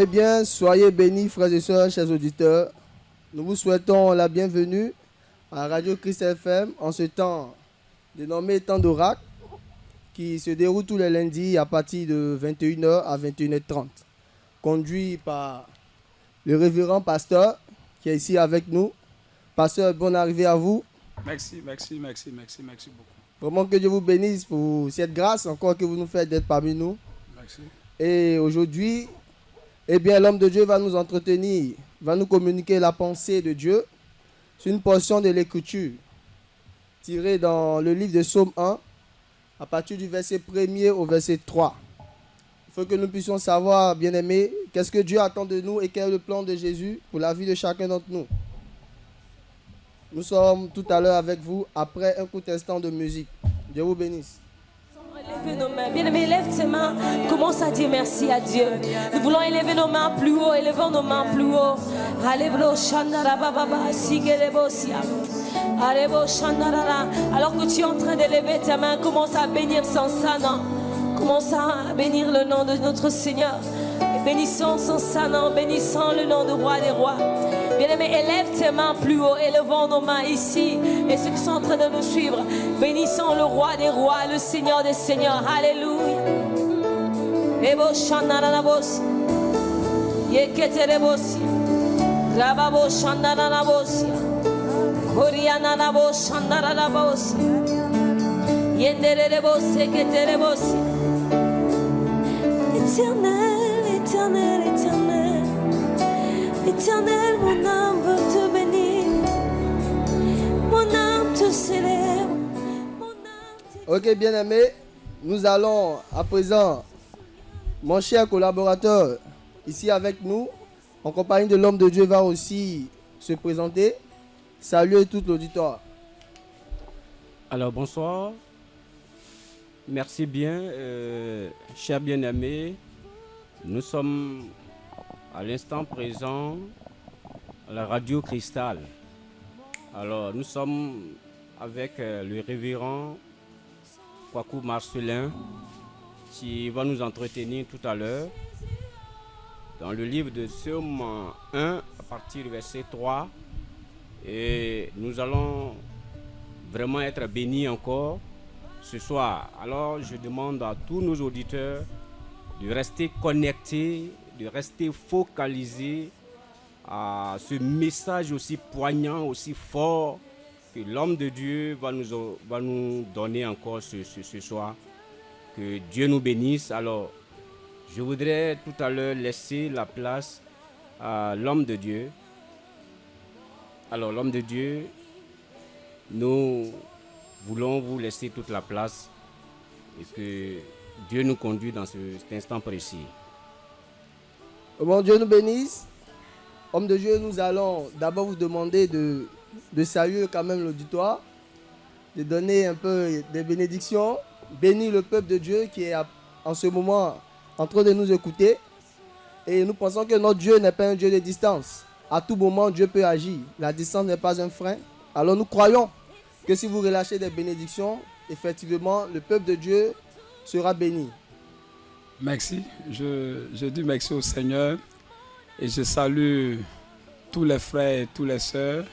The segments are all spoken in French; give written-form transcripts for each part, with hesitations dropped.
Eh bien, soyez bénis, frères et sœurs, chers auditeurs. Nous vous souhaitons la bienvenue à Radio Christ FM en ce temps dénommé Temps d'Oracle qui se déroule tous les lundis à partir de 21h à 21h30. Conduit par le révérend pasteur qui est ici avec nous. Pasteur, bonne arrivée à vous. Merci beaucoup. Vraiment que Dieu vous bénisse pour cette grâce encore que vous nous faites d'être parmi nous. Merci. Et aujourd'hui, eh bien, l'homme de Dieu va nous entretenir, va nous communiquer la pensée de Dieu sur une portion de l'Écriture tirée dans le livre de Psaume 1, à partir du verset 1er au verset 3. Il faut que nous puissions savoir, bien-aimés, qu'est-ce que Dieu attend de nous et quel est le plan de Jésus pour la vie de chacun d'entre nous. Nous sommes tout à l'heure avec vous après un court instant de musique. Dieu vous bénisse. Élevez nos mains, bien-aimés, lève tes mains, commence à dire merci à Dieu. Nous voulons élever nos mains plus haut, élevons nos mains plus haut. Alors que tu es en train d'élever tes mains, commence à bénir son Saint-Nom. Commence à bénir le nom de notre Seigneur. Et bénissons son Saint-Nom, bénissons le nom du Roi des Rois. Bien-aimés, élève tes mains plus haut, élevons nos mains ici. Et ceux qui sont en train de nous suivre, bénissons le Roi des Rois, le Seigneur des Seigneurs. Alléluia. Ebo shandarabos. Yeketerebos. Rababo shandarabos. Korianarabos shandarabos. Yenderebos seketerebos. Éternel, éternel, éternel. Éternel, mon âme veut te bénir. Mon âme te célèbre. Ok, bien-aimés, nous allons à présent, mon cher collaborateur, ici avec nous, en compagnie de l'homme de Dieu, va aussi se présenter. Salut tout l'auditoire. Alors, bonsoir. Merci bien, chers bien-aimés. Nous sommes à l'instant présent à la radio Cristal. Alors, nous sommes avec le révérend Kwaku Marcelin qui va nous entretenir tout à l'heure dans le livre de Psaume 1 à partir du verset 3. Et nous allons vraiment être bénis encore ce soir. Alors, je demande à tous nos auditeurs de rester connectés, de rester focalisés à ce message aussi poignant, aussi fort que l'homme de Dieu va nous donner encore ce soir. Que Dieu nous bénisse. Alors, je voudrais tout à l'heure laisser la place à l'homme de Dieu. Alors, l'homme de Dieu, nous voulons vous laisser toute la place et que Dieu nous conduit dans cet instant précis. Bon, Dieu nous bénisse. Homme de Dieu, nous allons d'abord vous demander de saluer quand même l'auditoire, de donner un peu des bénédictions, bénir le peuple de Dieu qui est en ce moment en train de nous écouter. Et nous pensons que notre Dieu n'est pas un Dieu de distance. À tout moment, Dieu peut agir. La distance n'est pas un frein. Alors nous croyons que si vous relâchez des bénédictions, effectivement, le peuple de Dieu sera béni. Merci. Je dis merci au Seigneur et je salue tous les frères et toutes les sœurs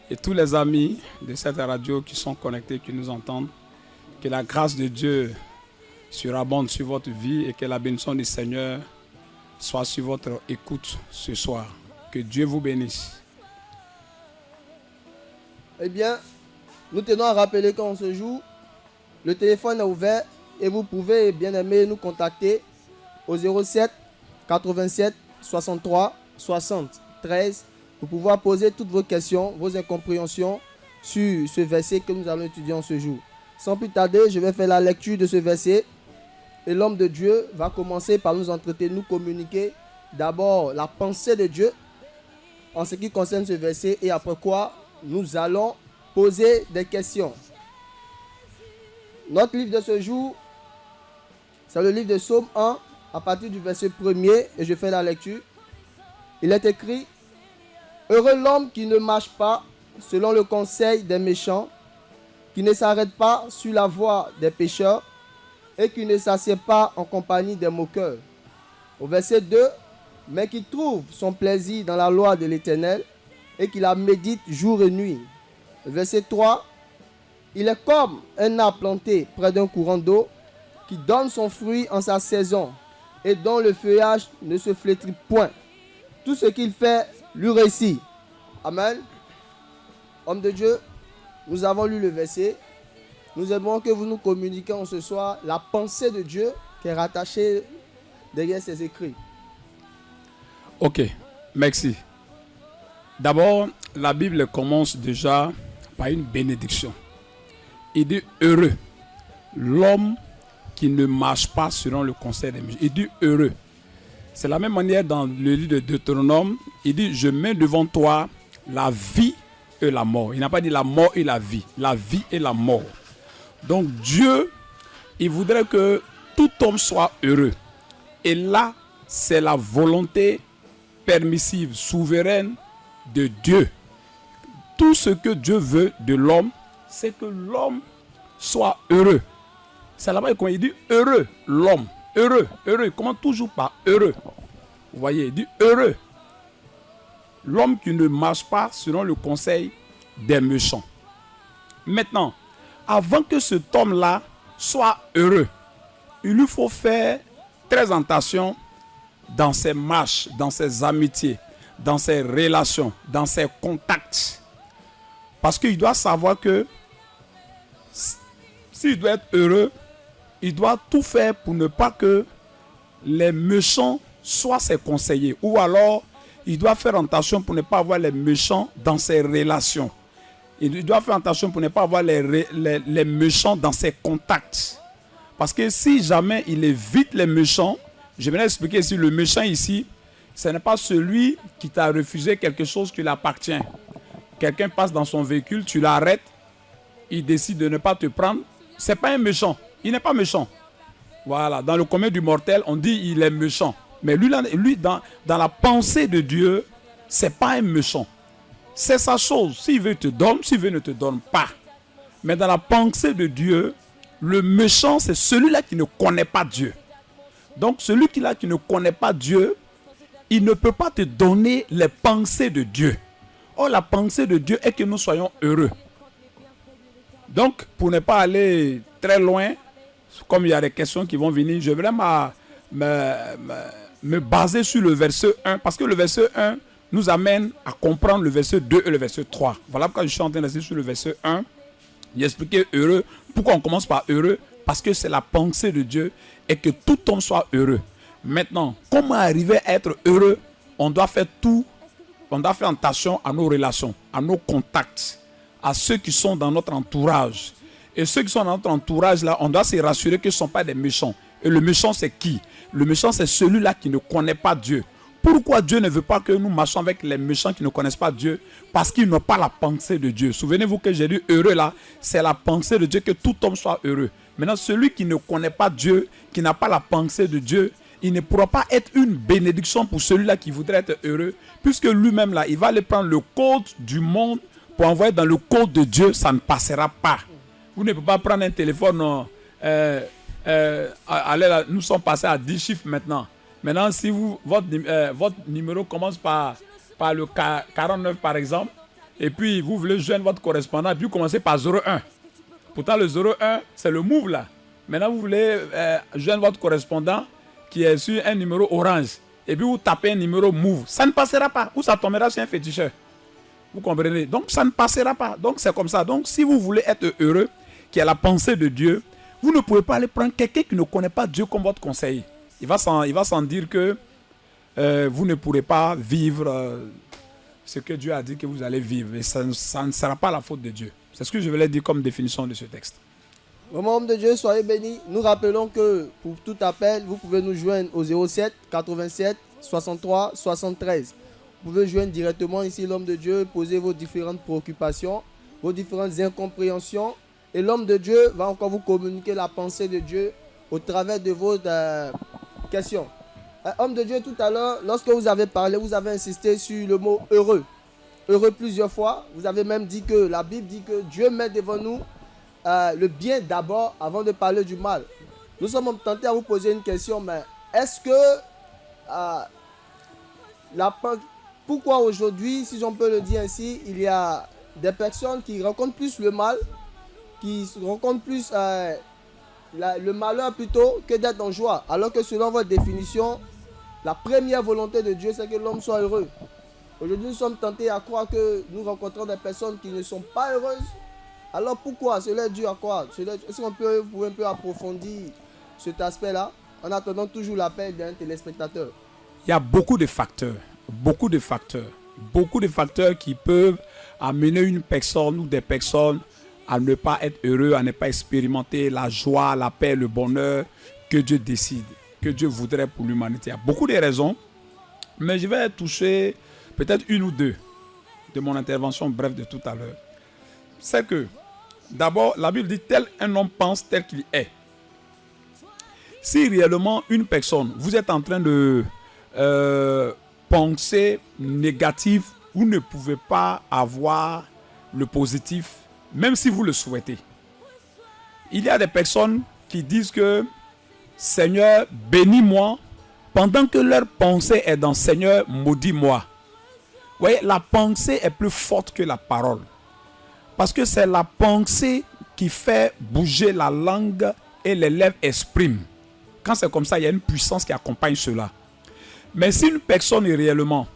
et tous les amis de cette radio qui sont connectés, qui nous entendent. Que la grâce de Dieu surabonde sur votre vie et que la bénédiction du Seigneur soit sur votre écoute ce soir. Que Dieu vous bénisse. Eh bien, nous tenons à rappeler qu'en ce jour, le téléphone est ouvert et vous pouvez, bien aimé, nous contacter au 07 87 63 60 13 pour pouvoir poser toutes vos questions, vos incompréhensions sur ce verset que nous allons étudier en ce jour. Sans plus tarder, je vais faire la lecture de ce verset et l'homme de Dieu va commencer par nous entretenir, nous communiquer d'abord la pensée de Dieu en ce qui concerne ce verset et après quoi nous allons poser des questions. Notre livre de ce jour, c'est le livre de Psaume 1 à partir du verset 1er et je fais la lecture. Il est écrit: Heureux l'homme qui ne marche pas selon le conseil des méchants, qui ne s'arrête pas sur la voie des pécheurs et qui ne s'assied pas en compagnie des moqueurs. Au verset 2, mais qui trouve son plaisir dans la loi de l'Éternel et qui la médite jour et nuit. Verset 3. Il est comme un arbre planté près d'un courant d'eau qui donne son fruit en sa saison et dont le feuillage ne se flétrit point. Tout ce qu'il fait lui réussit. Amen. Homme de Dieu, nous avons lu le verset. Nous aimons que vous nous communiquiez ce soir la pensée de Dieu qui est rattachée derrière ces écrits. Ok, merci. D'abord, la Bible commence déjà par une bénédiction. Il dit heureux l'homme qui ne marche pas selon le conseil des méchants. Il dit heureux. C'est la même manière dans le livre de Deutéronome. Il dit je mets devant toi la vie et la mort. Il n'a pas dit la mort et la vie et la mort. Donc Dieu, il voudrait que tout homme soit heureux. Et là, c'est la volonté permissive, souveraine de Dieu. Tout ce que Dieu veut de l'homme, c'est que l'homme soit heureux. C'est là-bas qu'il dit heureux, l'homme. Heureux, heureux. Il commence toujours par heureux. Vous voyez, il dit heureux. L'homme qui ne marche pas selon le conseil des méchants. Maintenant, avant que cet homme-là soit heureux, il lui faut faire très attention dans ses marches, dans ses amitiés, dans ses relations, dans ses contacts. Parce qu'il doit savoir que s'il doit être heureux, il doit tout faire pour ne pas que les méchants soient ses conseillers. Ou alors, il doit faire attention pour ne pas avoir les méchants dans ses relations. Il doit faire attention pour ne pas avoir les méchants dans ses contacts. Parce que si jamais il évite les méchants, je vais expliquer ici, le méchant ici, ce n'est pas celui qui t'a refusé quelque chose qui lui appartient. Quelqu'un passe dans son véhicule, tu l'arrêtes, il décide de ne pas te prendre. Ce n'est pas un méchant. Il n'est pas méchant. Voilà, dans le commun du mortel, on dit il est méchant. Mais lui dans la pensée de Dieu, ce n'est pas un méchant. C'est sa chose. S'il veut, te donne. S'il veut, ne te donne pas. Mais dans la pensée de Dieu, le méchant, c'est celui-là qui ne connaît pas Dieu. Donc, celui-là qui ne connaît pas Dieu, il ne peut pas te donner les pensées de Dieu. Or, la pensée de Dieu est que nous soyons heureux. Donc, pour ne pas aller très loin, comme il y a des questions qui vont venir, je vais me baser sur le verset 1, parce que le verset 1 nous amène à comprendre le verset 2 et le verset 3. Voilà pourquoi je suis en train de rester sur le verset 1. J'ai expliqué heureux. Pourquoi on commence par heureux? Parce que c'est la pensée de Dieu et que tout homme soit heureux. Maintenant, comment arriver à être heureux? On doit faire tout. On doit faire attention à nos relations, à nos contacts, à ceux qui sont dans notre entourage. Et ceux qui sont dans notre entourage, là, on doit se rassurer qu'ils ne sont pas des méchants. Et le méchant, c'est qui? Le méchant, c'est celui-là qui ne connaît pas Dieu. Pourquoi Dieu ne veut pas que nous marchions avec les méchants qui ne connaissent pas Dieu? Parce qu'ils n'ont pas la pensée de Dieu. Souvenez-vous que j'ai dit heureux là, c'est la pensée de Dieu, que tout homme soit heureux. Maintenant, celui qui ne connaît pas Dieu, qui n'a pas la pensée de Dieu, il ne pourra pas être une bénédiction pour celui-là qui voudrait être heureux, puisque lui-même là, il va aller prendre le code du monde pour envoyer dans le code de Dieu, ça ne passera pas. Vous ne pouvez pas prendre un téléphone, allez là, nous sommes passés à 10 chiffres maintenant. Maintenant, si votre numéro commence par le 49 par exemple, et puis vous voulez joindre votre correspondant, et puis vous commencez par 01. Pourtant, le 01, c'est le move là. Maintenant, vous voulez joindre votre correspondant qui est sur un numéro orange, et puis vous tapez un numéro move. Ça ne passera pas, ou ça tombera sur un féticheur. Vous comprenez? Donc, ça ne passera pas. Donc, c'est comme ça. Donc, si vous voulez être heureux, qui a la pensée de Dieu, vous ne pouvez pas aller prendre quelqu'un qui ne connaît pas Dieu comme votre conseiller. Il va s'en dire que vous ne pourrez pas vivre ce que Dieu a dit que vous allez vivre. Et ça ne sera pas la faute de Dieu. C'est ce que je voulais dire comme définition de ce texte. Vraiment, homme de Dieu, soyez bénis. Nous rappelons que pour tout appel, vous pouvez nous joindre au 07 87 63 73. Vous pouvez joindre directement ici l'homme de Dieu, poser vos différentes préoccupations, vos différentes incompréhensions. Et l'homme de Dieu va encore vous communiquer la pensée de Dieu au travers de vos questions. Homme de Dieu, tout à l'heure, lorsque vous avez parlé, vous avez insisté sur le mot heureux. Heureux plusieurs fois. Vous avez même dit que la Bible dit que Dieu met devant nous le bien d'abord avant de parler du mal. Nous sommes tentés à vous poser une question, mais est-ce que pourquoi aujourd'hui, si on peut le dire ainsi, il y a des personnes qui rencontrent plus le mal, qui rencontrent plus le malheur plutôt que d'être en joie. Alors que selon votre définition, la première volonté de Dieu, c'est que l'homme soit heureux. Aujourd'hui, nous sommes tentés à croire que nous rencontrons des personnes qui ne sont pas heureuses. Alors pourquoi? Cela est dû à quoi? Est-ce qu'on peut un peu approfondir cet aspect-là en attendant toujours l'appel d'un téléspectateur? Il y a beaucoup de facteurs qui peuvent amener une personne ou des personnes à ne pas être heureux, à ne pas expérimenter la joie, la paix, le bonheur que Dieu décide, que Dieu voudrait pour l'humanité. Il y a beaucoup de raisons, mais je vais toucher peut-être une ou deux de mon intervention brève de tout à l'heure. C'est que, d'abord, la Bible dit tel un homme pense tel qu'il est. Si réellement une personne, vous êtes en train de penser négatif, vous ne pouvez pas avoir le positif, même si vous le souhaitez. Il y a des personnes qui disent que Seigneur, bénis-moi, pendant que leur pensée est dans Seigneur, maudis-moi. Vous voyez, la pensée est plus forte que la parole. Parce que c'est la pensée qui fait bouger la langue et les lèvres expriment. Quand c'est comme ça, il y a une puissance qui accompagne cela. Mais si une personne est réellement,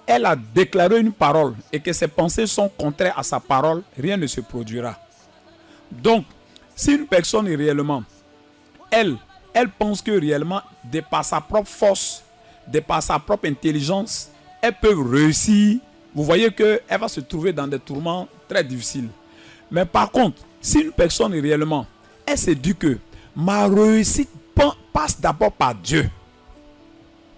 elle a déclaré une parole et que ses pensées sont contraires à sa parole, rien ne se produira. Donc, si une personne est réellement, elle pense que réellement, de par sa propre force, de par sa propre intelligence, elle peut réussir. Vous voyez qu'elle va se trouver dans des tourments très difficiles. Mais par contre, si une personne est réellement, elle se dit que ma réussite passe d'abord par Dieu.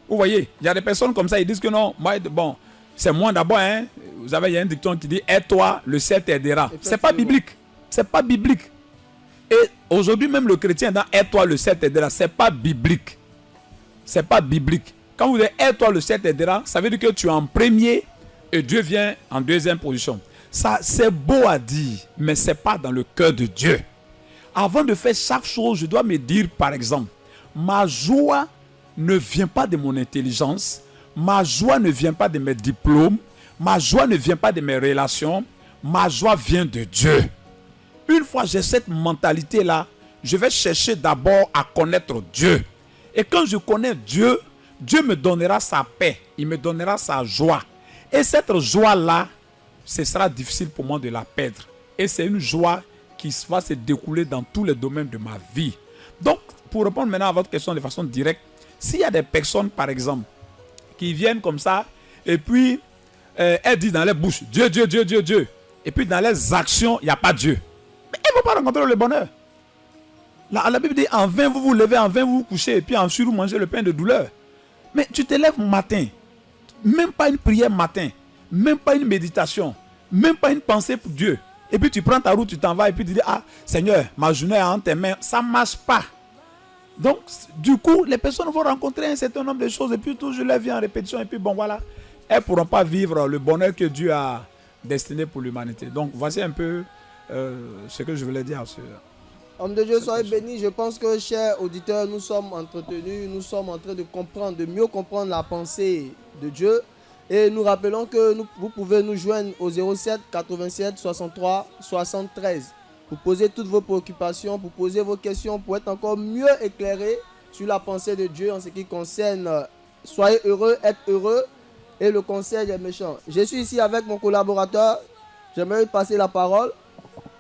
Vous voyez, il y a des personnes comme ça, ils disent que non, moi, bon, c'est moi d'abord. Hein. Vous savez, il y a un dicton qui dit aide-toi, le ciel t'aidera. C'est pas biblique. C'est pas biblique. Et aujourd'hui, même le chrétien dans aide-toi, le ciel t'aidera. C'est pas biblique. C'est pas biblique. Quand vous dites aide-toi, le ciel t'aidera, ça veut dire que tu es en premier et Dieu vient en deuxième position. Ça, c'est beau à dire, mais c'est pas dans le cœur de Dieu. Avant de faire chaque chose, je dois me dire, par exemple, ma joie ne vient pas de mon intelligence, ma joie ne vient pas de mes diplômes, ma joie ne vient pas de mes relations, ma joie vient de Dieu. Une fois j'ai cette mentalité-là, je vais chercher d'abord à connaître Dieu. Et quand je connais Dieu, Dieu me donnera sa paix, il me donnera sa joie. Et cette joie-là, ce sera difficile pour moi de la perdre. Et c'est une joie qui va se découler dans tous les domaines de ma vie. Donc, pour répondre maintenant à votre question de façon directe, s'il y a des personnes, par exemple, qui viennent comme ça, et puis elles disent dans les bouches, Dieu, Dieu, Dieu, Dieu, Dieu. Et puis dans les actions, il n'y a pas Dieu. Mais elles ne vont pas rencontrer le bonheur. La Bible dit, en vain vous vous levez, en vain vous vous couchez, et puis en sur vous mangez le pain de douleur. Mais tu te lèves matin, même pas une prière matin, même pas une méditation, même pas une pensée pour Dieu. Et puis tu prends ta route, tu t'en vas, et puis tu dis, ah Seigneur, ma journée est entre tes mains. Ça ne marche pas. Donc, du coup, les personnes vont rencontrer un certain nombre de choses, et puis toujours leur vie en répétition, et puis bon voilà, elles ne pourront pas vivre le bonheur que Dieu a destiné pour l'humanité. Donc, voici un peu ce que je voulais dire. Homme de Dieu, soyez bénis. Je pense que, chers auditeurs, nous sommes entretenus, nous sommes en train de comprendre, de mieux comprendre la pensée de Dieu. Et nous rappelons que vous pouvez nous joindre au 07 87 63 73 pour poser toutes vos préoccupations, pour poser vos questions, pour être encore mieux éclairé sur la pensée de Dieu en ce qui concerne soyez heureux, être heureux et le conseil des méchants. Je suis ici avec mon collaborateur. J'aimerais lui passer la parole.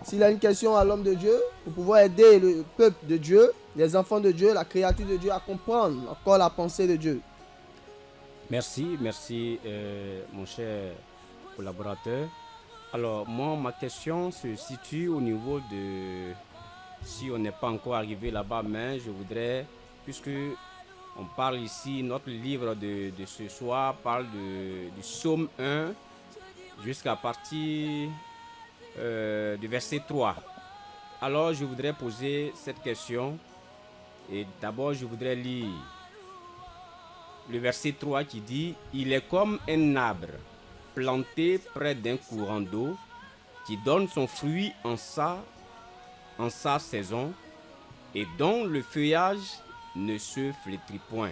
S'il a une question à l'homme de Dieu, pour pouvoir aider le peuple de Dieu, les enfants de Dieu, la créature de Dieu à comprendre encore la pensée de Dieu. Merci, mon cher collaborateur. Alors, moi, ma question se situe au niveau de, si on n'est pas encore arrivé là-bas, mais je voudrais, puisque on parle ici, notre livre de ce soir parle du psaume 1 jusqu'à partir du verset 3. Alors, je voudrais poser cette question et d'abord, je voudrais lire le verset 3 qui dit « Il est comme un arbre planté près d'un courant d'eau qui donne son fruit en sa saison et dont le feuillage ne se flétrit point.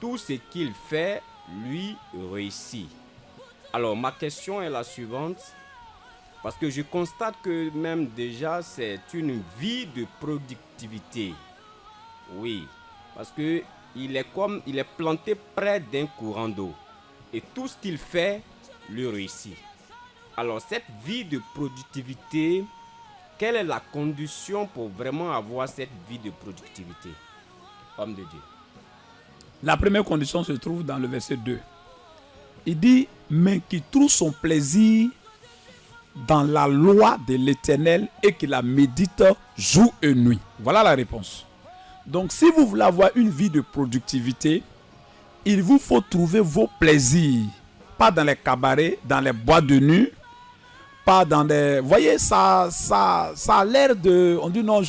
Tout ce qu'il fait lui réussit. Alors ma question est la suivante, parce que je constate que même déjà c'est une vie de productivité. Oui, parce que il est planté près d'un courant d'eau et tout ce qu'il fait lui réussit. Alors cette vie de productivité, quelle est la condition pour vraiment avoir cette vie de productivité, homme de Dieu? La première condition se trouve dans le verset 2. Il dit, mais qui trouve son plaisir dans la loi de l'Éternel et qui la médite jour et nuit. Voilà la réponse. Donc si vous voulez avoir une vie de productivité, il vous faut trouver vos plaisirs, pas dans les cabarets, dans les boîtes de nuit, pas dans des... Vous voyez, ça a l'air de... On dit non,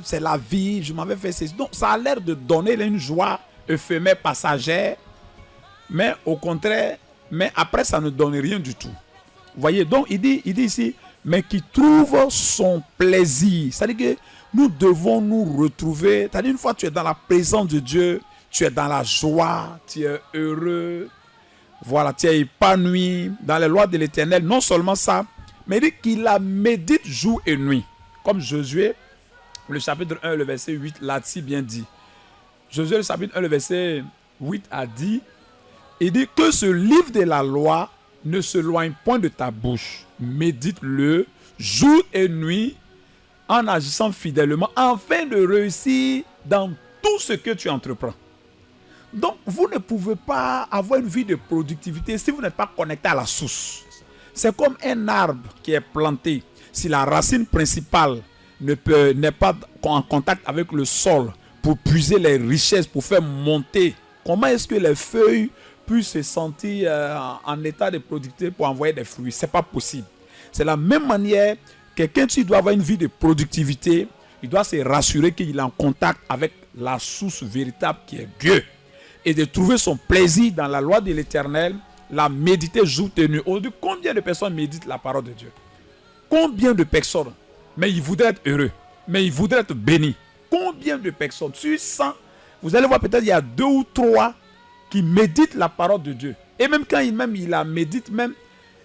c'est la vie, je m'avais fait ceci. Donc ça a l'air de donner une joie éphémère, passagère, mais au contraire, mais après ça ne donne rien du tout. Vous voyez, donc il dit ici, mais qui trouve son plaisir. C'est-à-dire que nous devons nous retrouver, c'est-à-dire une fois que tu es dans la présence de Dieu, tu es dans la joie, tu es heureux, voilà, tu es épanoui dans les lois de l'Éternel. Non seulement ça, mais il dit qu'il la médite jour et nuit. Comme Josué, le chapitre 1, le verset 8, l'a si bien dit. Josué, le chapitre 1, le verset 8 a dit, il dit que ce livre de la loi ne s'éloigne point de ta bouche. Médite-le jour et nuit en agissant fidèlement afin de réussir dans tout ce que tu entreprends. Donc, vous ne pouvez pas avoir une vie de productivité si vous n'êtes pas connecté à la source. C'est comme un arbre qui est planté. Si la racine principale n'est pas en contact avec le sol pour puiser les richesses, pour faire monter, comment est-ce que les feuilles puissent se sentir en état de productivité pour envoyer des fruits? Ce n'est pas possible. C'est la même manière, quelqu'un qui doit avoir une vie de productivité, il doit se rassurer qu'il est en contact avec la source véritable qui est Dieu. Et de trouver son plaisir dans la loi de l'Éternel, la méditer jour et nuit. Aujourd'hui, combien de personnes méditent la parole de Dieu? Combien de personnes? Mais ils voudraient être heureux. Mais ils voudraient être bénis. Combien de personnes? Sur 100, vous allez voir peut-être il y a 2 ou 3 qui méditent la parole de Dieu. Et même quand il la médite,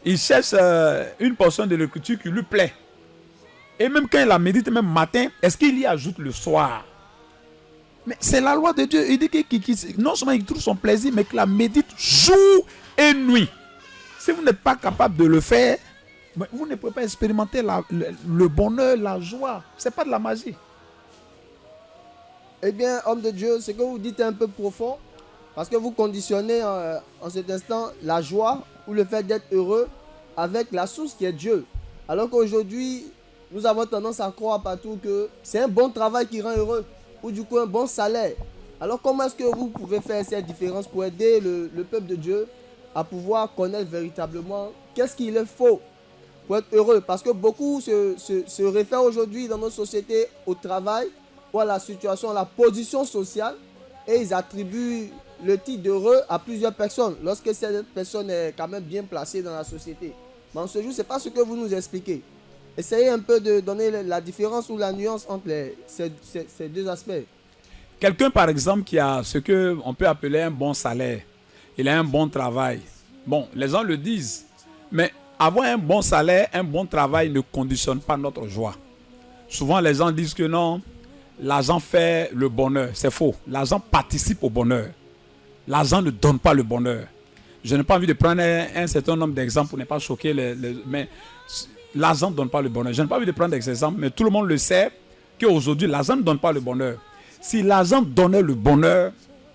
il cherche une portion de l'écriture qui lui plaît. Et même quand il la médite, même matin, est-ce qu'il y ajoute le soir? Mais c'est la loi de Dieu. Il dit que non seulement il trouve son plaisir, mais qu'il la médite jour et nuit. Si vous n'êtes pas capable de le faire, vous ne pouvez pas expérimenter le bonheur, la joie. Ce n'est pas de la magie. Eh bien, homme de Dieu, ce que vous dites est un peu profond, parce que vous conditionnez en cet instant la joie ou le fait d'être heureux avec la source qui est Dieu. Alors qu'aujourd'hui, nous avons tendance à croire partout que c'est un bon travail qui rend heureux, ou du coup un bon salaire. Alors comment est-ce que vous pouvez faire cette différence pour aider le peuple de Dieu à pouvoir connaître véritablement qu'est-ce qu'il faut pour être heureux? Parce que beaucoup se réfèrent aujourd'hui dans nos sociétés au travail ou à la situation, à la position sociale, et ils attribuent le titre d'heureux à plusieurs personnes lorsque cette personne est quand même bien placée dans la société. Mais en ce jour, ce n'est pas ce que vous nous expliquez. Essayez un peu de donner la différence ou la nuance entre ces deux aspects. Quelqu'un, par exemple, qui a ce qu'on peut appeler un bon salaire, il a un bon travail. Bon, les gens le disent, mais avoir un bon salaire, un bon travail ne conditionne pas notre joie. Souvent, les gens disent que non, l'argent fait le bonheur. C'est faux. L'argent participe au bonheur. L'argent ne donne pas le bonheur. Je n'ai pas envie de prendre un certain nombre d'exemples pour ne pas choquer mais l'argent ne donne pas le bonheur. Je n'ai pas envie de prendre des exemples, mais tout le monde le sait qu'aujourd'hui, l'argent ne donne pas le bonheur. Si l'argent donnait le bonheur,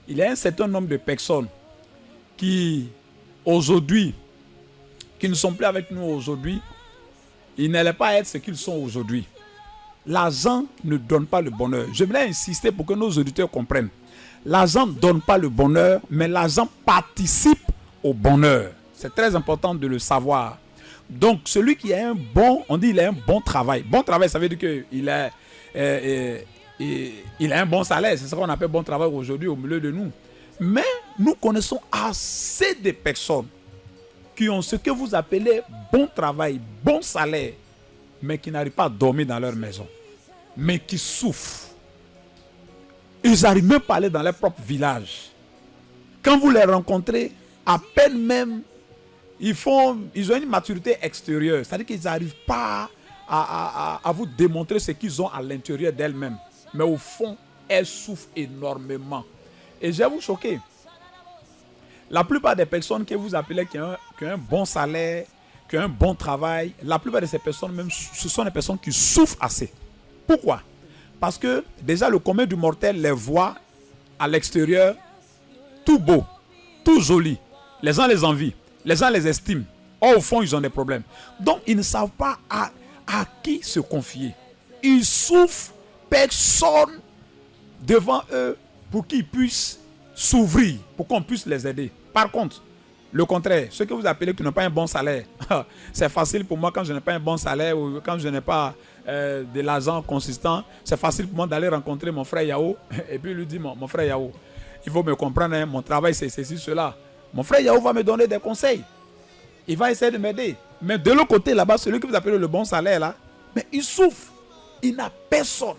il y a un certain nombre de personnes qui, aujourd'hui, qui ne sont plus avec nous aujourd'hui, ils n'allaient pas être ce qu'ils sont aujourd'hui. L'argent ne donne pas le bonheur. Je voulais insister pour que nos auditeurs comprennent. L'argent ne donne pas le bonheur, mais l'argent participe au bonheur. C'est très important de le savoir. Donc, celui qui a un bon, on dit il a un bon travail. Bon travail, ça veut dire qu'il a un bon salaire. C'est ce qu'on appelle bon travail aujourd'hui au milieu de nous. Mais nous connaissons assez de personnes qui ont ce que vous appelez bon travail, bon salaire, mais qui n'arrivent pas à dormir dans leur maison, mais qui souffrent. Ils n'arrivent même pas à aller dans leur propre village. Quand vous les rencontrez, à peine même, ils ont une maturité extérieure. C'est-à-dire qu'ils n'arrivent pas à vous démontrer ce qu'ils ont à l'intérieur d'elles-mêmes. Mais au fond, elles souffrent énormément. Et je vais vous choquer. La plupart des personnes que vous appelez qui ont un bon salaire, qui ont un bon travail, la plupart de ces personnes, même, ce sont des personnes qui souffrent assez. Pourquoi? Parce que déjà le commun du mortel les voit à l'extérieur tout beau, tout joli. Les gens les envient, les gens les estiment. Or, au fond, ils ont des problèmes. Donc, ils ne savent pas à qui se confier. Ils souffrent, personne devant eux pour qu'ils puissent s'ouvrir, pour qu'on puisse les aider. Par contre, le contraire, ceux que vous appelez qui n'ont pas un bon salaire, c'est facile pour moi quand je n'ai pas un bon salaire ou quand je n'ai pas de l'argent consistant, c'est facile pour moi d'aller rencontrer mon frère Yao et puis lui dire, mon frère Yao, il faut me comprendre, hein, mon travail c'est ceci, cela. Mon frère Yao va me donner des conseils. Il va essayer de m'aider. Mais de l'autre côté, là-bas, celui que vous appelez le bon salaire, là, mais il souffre. Il n'a personne.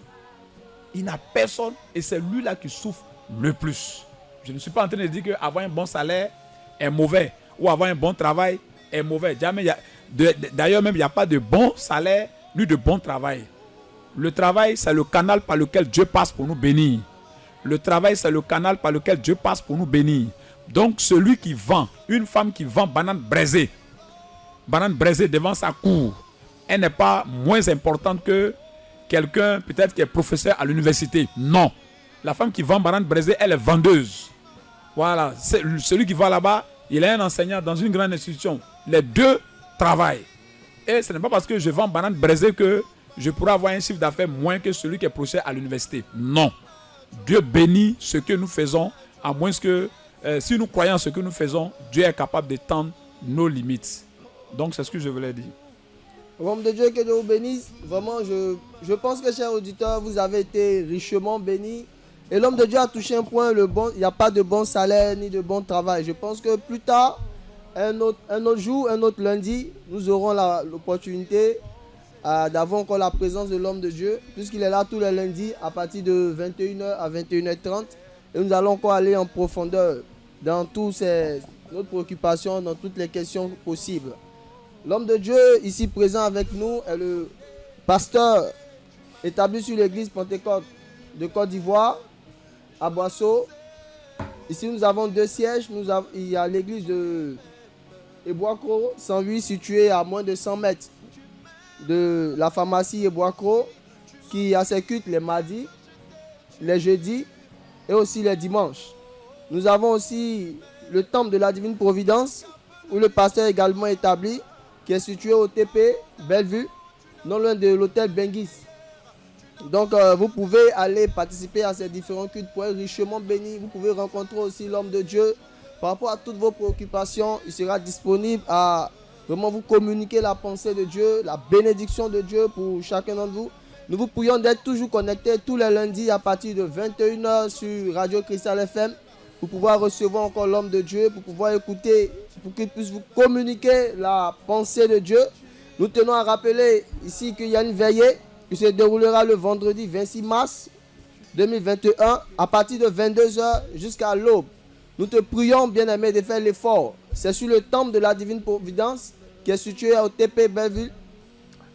Il n'a personne et c'est lui-là qui souffre le plus. Je ne suis pas en train de dire qu'avoir un bon salaire est mauvais ou avoir un bon travail est mauvais. D'ailleurs, même, il n'y a pas de bon salaire ni de bon travail. Le travail, c'est le canal par lequel Dieu passe pour nous bénir. Le travail, c'est le canal par lequel Dieu passe pour nous bénir. Donc, celui qui vend, une femme qui vend banane braisée devant sa cour, elle n'est pas moins importante que quelqu'un peut-être qui est professeur à l'université. Non. La femme qui vend banane braisée, elle est vendeuse. Voilà. Celui qui va là-bas, il est un enseignant dans une grande institution. Les deux travaillent. Et ce n'est pas parce que je vends banane braisée que je pourrais avoir un chiffre d'affaires moins que celui qui est professeur à l'université. Non. Dieu bénit ce que nous faisons, à moins que si nous croyons en ce que nous faisons, Dieu est capable d'étendre nos limites. Donc c'est ce que je voulais dire. Homme de Dieu, que Dieu vous bénisse. Vraiment, je pense que, chers auditeurs, vous avez été richement bénis. Et l'homme de Dieu a touché un point, il n'y a pas de bon salaire ni de bon travail. Je pense que plus tard, un autre jour, un autre lundi, nous aurons l'opportunité d'avoir encore la présence de l'homme de Dieu, puisqu'il est là tous les lundis à partir de 21h à 21h30. Et nous allons encore aller en profondeur dans toutes notre préoccupation, dans toutes les questions possibles. L'homme de Dieu ici présent avec nous est le pasteur établi sur l'église Pentecôte de Côte d'Ivoire, à Boisseau. Ici nous avons deux sièges. Il y a l'église de Eboakro, 108, située à moins de 100 mètres de la pharmacie Eboakro, qui a ses cultes les mardis, les jeudis et aussi les dimanches. Nous avons aussi le temple de la Divine Providence, où le pasteur est également établi, qui est situé au TP Bellevue, non loin de l'hôtel Bengis. Donc vous pouvez aller participer à ces différents cultes pour être richement béni. Vous pouvez rencontrer aussi l'homme de Dieu. Par rapport à toutes vos préoccupations, il sera disponible à vraiment vous communiquer la pensée de Dieu, la bénédiction de Dieu pour chacun d'entre vous. Nous vous prions d'être toujours connectés tous les lundis à partir de 21h sur Radio Cristal FM pour pouvoir recevoir encore l'homme de Dieu, pour pouvoir écouter, pour qu'il puisse vous communiquer la pensée de Dieu. Nous tenons à rappeler ici qu'il y a une veillée qui se déroulera le vendredi 26 mars 2021 à partir de 22h jusqu'à l'aube. Nous te prions, bien-aimé, de faire l'effort. C'est sur le temple de la Divine Providence qui est situé au TP Belleville,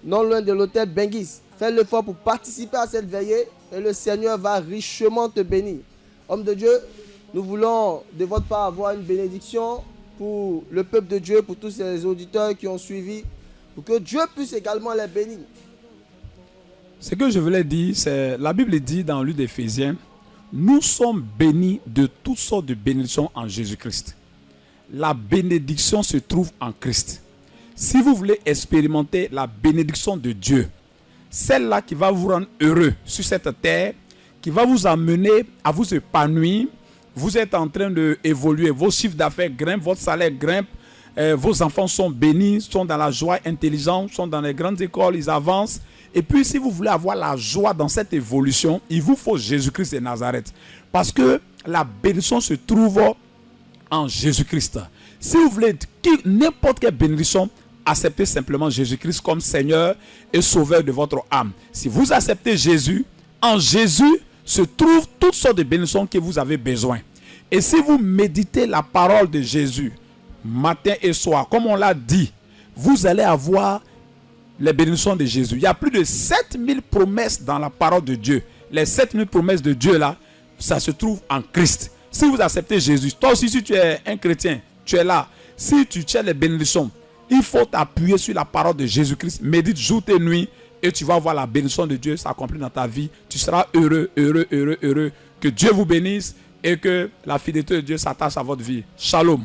non loin de l'hôtel Bengis. Fais l'effort pour participer à cette veillée et le Seigneur va richement te bénir. Homme de Dieu, nous voulons de votre part avoir une bénédiction pour le peuple de Dieu, pour tous ces auditeurs qui ont suivi, pour que Dieu puisse également les bénir. Ce que je voulais dire, c'est la Bible dit dans le livre d'Éphésiens, nous sommes bénis de toutes sortes de bénédictions en Jésus-Christ. La bénédiction se trouve en Christ. Si vous voulez expérimenter la bénédiction de Dieu, celle-là qui va vous rendre heureux sur cette terre, qui va vous amener à vous épanouir, vous êtes en train d'évoluer, vos chiffres d'affaires grimpent, votre salaire grimpe, vos enfants sont bénis, sont dans la joie, intelligents, sont dans les grandes écoles, ils avancent. Et puis si vous voulez avoir la joie dans cette évolution, il vous faut Jésus-Christ de Nazareth. Parce que la bénédiction se trouve en Jésus-Christ. Si vous voulez n'importe quelle bénédiction, acceptez simplement Jésus-Christ comme Seigneur et Sauveur de votre âme. Si vous acceptez Jésus, en Jésus se trouvent toutes sortes de bénédictions que vous avez besoin. Et si vous méditez la parole de Jésus, matin et soir, comme on l'a dit, vous allez avoir les bénédictions de Jésus. Il y a plus de 7000 promesses dans la parole de Dieu. Les 7000 promesses de Dieu là, ça se trouve en Christ. Si vous acceptez Jésus, toi aussi si tu es un chrétien, tu es là. Si tu tiens les bénédictions, il faut t'appuyer sur la parole de Jésus-Christ. Médite jour et nuit et tu vas voir la bénédiction de Dieu s'accomplir dans ta vie. Tu seras heureux, heureux, heureux, heureux. Que Dieu vous bénisse et que la fidélité de Dieu s'attache à votre vie. Shalom.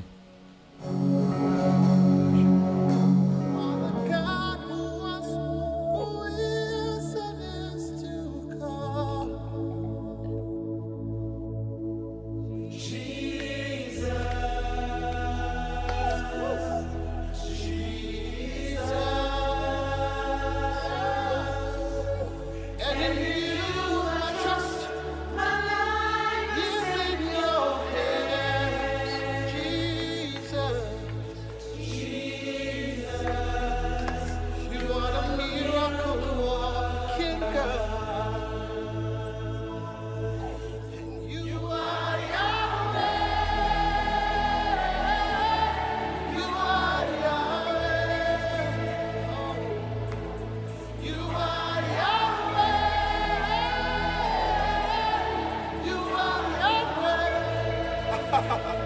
Ha ha ha.